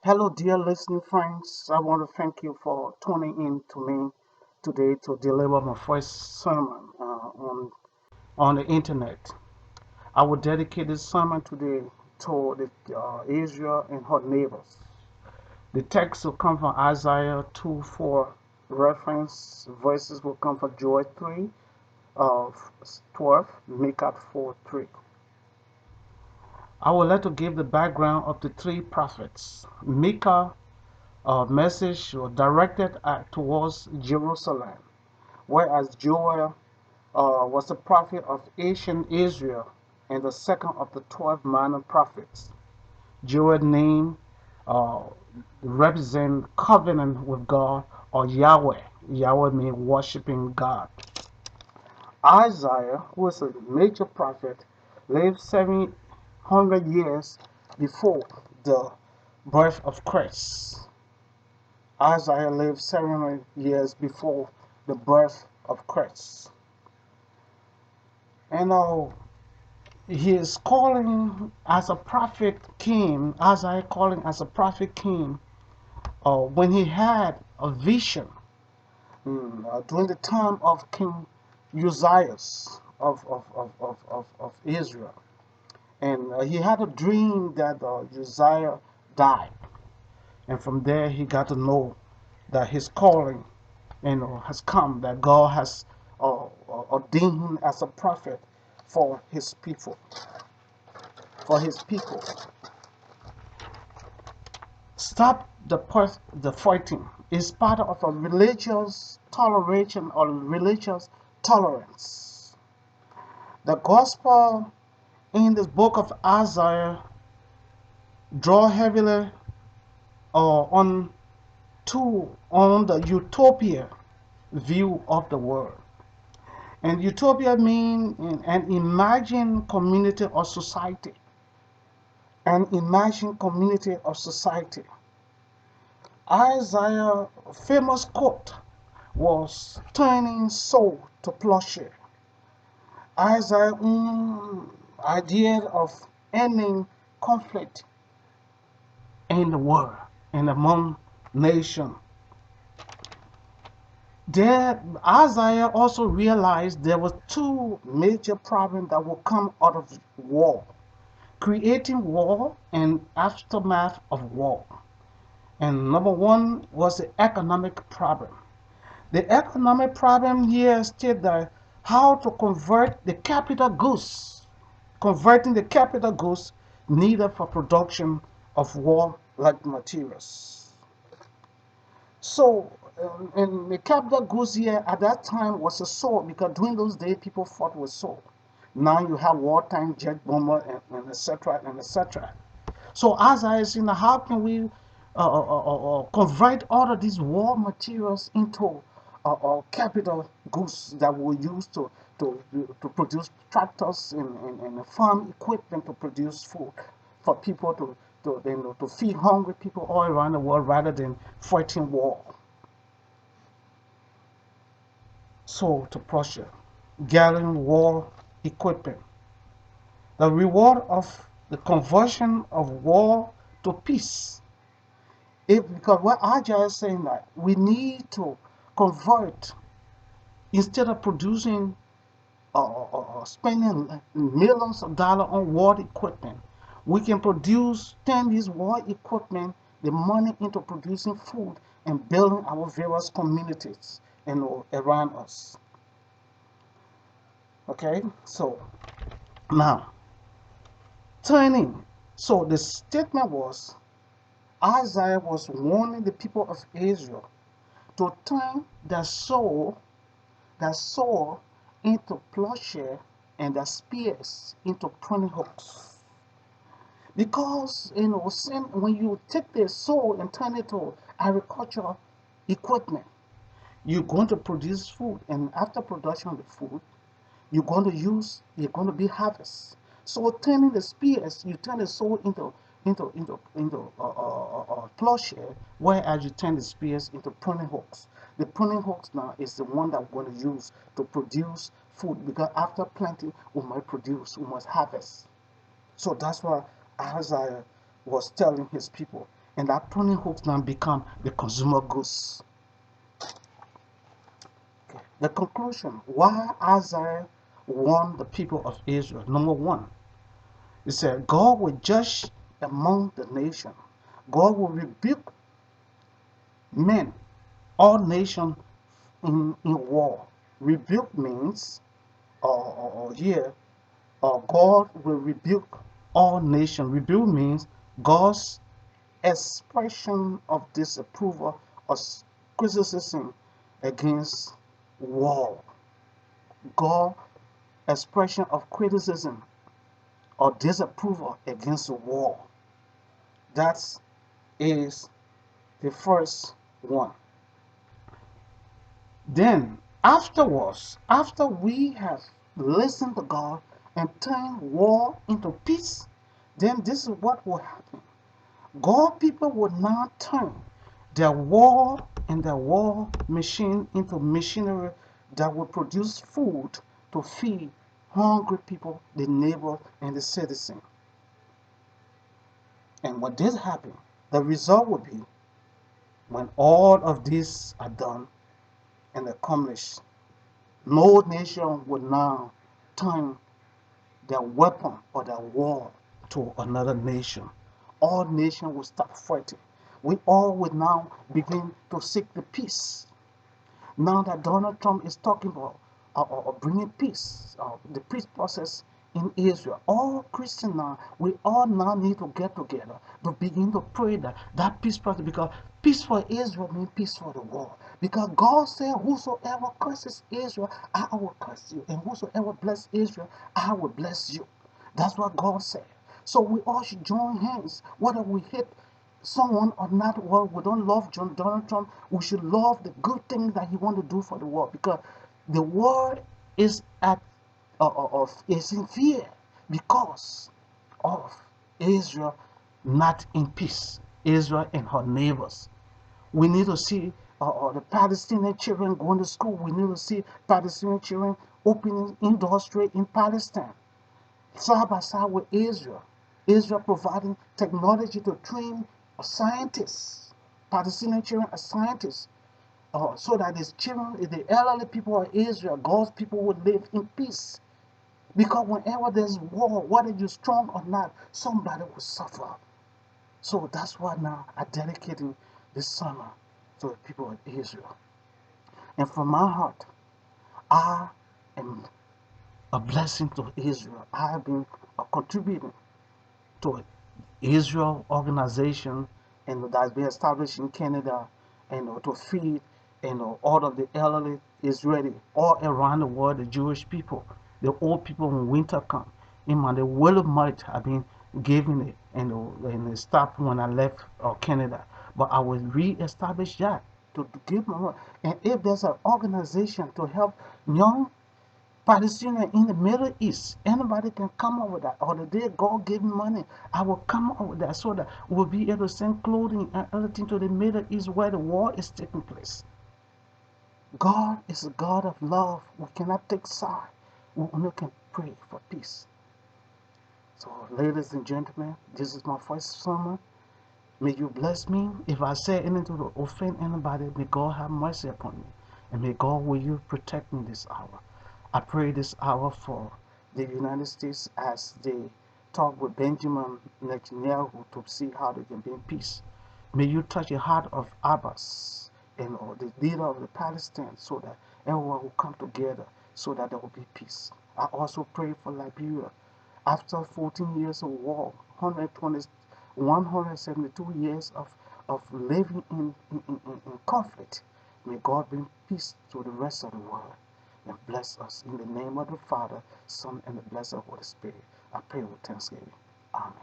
Hello, dear listening friends. I want to thank you for tuning in to me today to deliver my first sermon on the internet. I will dedicate this sermon today to Israel and her neighbors. The text will come from Isaiah 2:4 reference. Verses will come from Joel 3 of 12, Micah 4:3. I would like to give the background of the three prophets. Micah message was directed towards Jerusalem, whereas Joel was the prophet of ancient Israel and the second of the 12 minor prophets. Joel's name uh, represents covenant with God or Yahweh. Yahweh means worshiping God. Isaiah, who is a major prophet, lived 700 years before the birth of Christ. Isaiah lived 700 years before the birth of Christ. And he is calling as a prophet king, Isaiah calling as a prophet king, when he had a vision during the time of King Uzziah of Israel. And he had a dream that Uzziah died. And from there he got to know that his calling has come, that God has ordained him as a prophet for his people. For his people, stop the fighting. Is part of a religious toleration or religious tolerance. The gospel in this book of Isaiah draw heavily on the utopia view of the world. And utopia means an imagined community or society. An imagined community or society. Isaiah's famous quote was turning soul to plowshare. Isaiah's idea of ending conflict in the world and among nations. There, Isaiah also realized there were two major problems that will come out of war: creating war and aftermath of war. And number one was the economic problem. The economic problem here states that how to convert the capital goods, converting the capital goods needed for production of war-like materials. So, and the capital goods here at that time was a sword, because during those days people fought with sword. Now you have wartime jet bomber and etc. and etc. So as I say, how can we convert all of these war materials into capital goods that we use to, to produce tractors and farm equipment to produce food for people to feed hungry people all around the world rather than fighting war. So to Prussia, gathering war equipment. The reward of the conversion of war to peace. Because what Ajay is saying, that we need to convert, instead of producing spending millions of dollars on war equipment, we can turn this war equipment, the money, into producing food and building our various communities around us. Okay, so now turning. So the statement was, Isaiah was warning the people of Israel to turn their soul into plowshare and their spears into pruning hooks. Because when you take the soul and turn it to agricultural equipment, you're going to produce food, and after production of the food, you're going to be harvest. So turning the spears, you turn the soul into plowshare, whereas you turn the spears into pruning hooks. The pruning hooks now is the one that we're going to use to produce food, because after planting we must harvest. So that's what Isaiah was telling his people. And that pruning hooks now become the consumer goods. Okay. The conclusion, why Isaiah warned the people of Israel. Number one, he said, God will judge among the nation. God will rebuke men, all nations in war. Rebuke means, or here, God will rebuke all nations. Rebuke means God's expression of disapproval or criticism against war. God expression of criticism or disapproval against war. That is the first one. Then afterwards, after we have listened to God and turned war into peace, then this is what will happen. God people will now turn their war and their war machine into machinery that will produce food to feed hungry people, the neighbor, and the citizen. And what did happen? The result will be when all of these are done and accomplished, no nation will now turn their weapon or their war to another nation. All nations will stop fighting. We all will now begin to seek the peace. Now that Donald Trump is talking about bringing peace, the peace process in Israel, all Christians now, we all now need to get together to begin to pray that peace process, because peace for Israel means peace for the world. Because God said, whosoever curses Israel, I will curse you. And whosoever bless Israel, I will bless you. That's what God said. So we all should join hands, whether we hate someone or not. Well, we don't love Donald Trump. We should love the good things that he wants to do for the world, because the world is is in fear because of Israel not in peace. Israel and her neighbors. We need to see the Palestinian children going to school. We need to see Palestinian children opening industry in Palestine, side by side with Israel. Israel providing technology to train scientists, Palestinian children as scientists, so that these children, the elderly people of Israel, God's people would live in peace. Because whenever there's war, whether you're strong or not, somebody will suffer. So that's why now I'm dedicating this summer to the people of Israel. And from my heart, I am a blessing to Israel. I have been contributing to Israel organization and that's been established in Canada, and to feed all of the elderly Israeli all around the world, the Jewish people, the old people when winter come. In my the will of might I've been giving it, and it stopped when I left Canada. But I will re-establish that to give my word. And if there's an organization to help young Palestinian in the Middle East, anybody can come up with that. Or the day God gave me money, I will come up with that so that we'll be able to send clothing and everything to the Middle East where the war is taking place. God is a God of love. We cannot take side. We only can pray for peace. So, ladies and gentlemen, this is my first sermon. May you bless me. If I say anything to offend anybody, may God have mercy upon me. And may God will you protect me this hour. I pray this hour for the United States as they talk with Benjamin Netanyahu to see how they can be in peace. May you touch the heart of Abbas and the leader of the Palestine, so that everyone will come together so that there will be peace. I also pray for Liberia. After 14 years of war, 172 years of living in conflict, may God bring peace to the rest of the world and bless us. In the name of the Father, Son, and the blessed Holy Spirit, I pray with thanksgiving. Amen.